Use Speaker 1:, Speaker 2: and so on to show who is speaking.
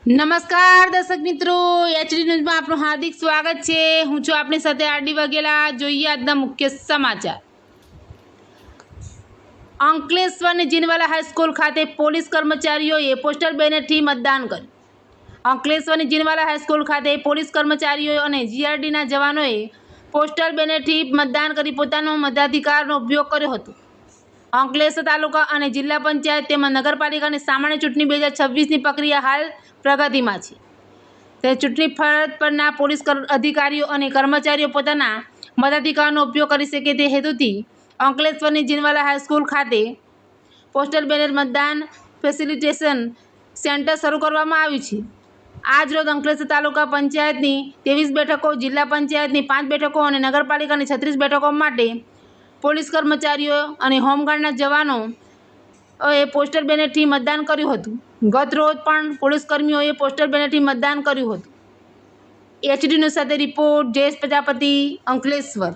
Speaker 1: નમસ્કાર દર્શક મિત્રો, એચડી ન્યૂઝમાં આપનું હાર્દિક સ્વાગત છે। હું છું આપની સાથે આરડી વાઘેલા। જોઈએ આજના મુખ્ય સમાચાર। અંકલેશ્વરની જીનવાલા હાઈસ્કૂલ ખાતે પોલીસ કર્મચારીઓએ પોસ્ટલ બેનરથી મતદાન કર્યું। અંકલેશ્વરની જીનવાલા હાઈસ્કૂલ ખાતે પોલીસ કર્મચારીઓ અને જીઆરડીના જવાનોએ પોસ્ટલ બેનરથી મતદાન કરી પોતાનો મતાધિકારનો ઉપયોગ કર્યો હતો। અંકલેશ્વર તાલુકા અને જિલ્લા પંચાયત તેમજ નગરપાલિકાની સામાન્ય ચૂંટણી 2026ની પ્રક્રિયા હાલ પ્રગતિમાં છે। ત્યારે ચૂંટણી ફરજ પરના પોલીસ અધિકારીઓ અને કર્મચારીઓ પોતાના મતાધિકારનો ઉપયોગ કરી શકે તે હેતુથી અંકલેશ્વરની જીનવાલા હાઈસ્કૂલ ખાતે પોસ્ટલ બેનર મતદાન ફેસિલિટેશન સેન્ટર શરૂ કરવામાં આવ્યું છે। આજ રોજ અંકલેશ્વર તાલુકા પંચાયતની 23 બેઠકો, જિલ્લા પંચાયતની 5 બેઠકો અને નગરપાલિકાની 36 બેઠકો માટે પોલીસ કર્મચારીઓ અને હોમગાર્ડના જવાનોએ પોસ્ટલ બેનરથી મતદાન કર્યું હતું। ગત રોજ પણ પોલીસકર્મીઓએ પોસ્ટલ બેનરથી મતદાન કર્યું હતું। એચડી ન્યૂઝ સાથે રિપોર્ટ જયેશ પ્રજાપતિ, અંકલેશ્વર।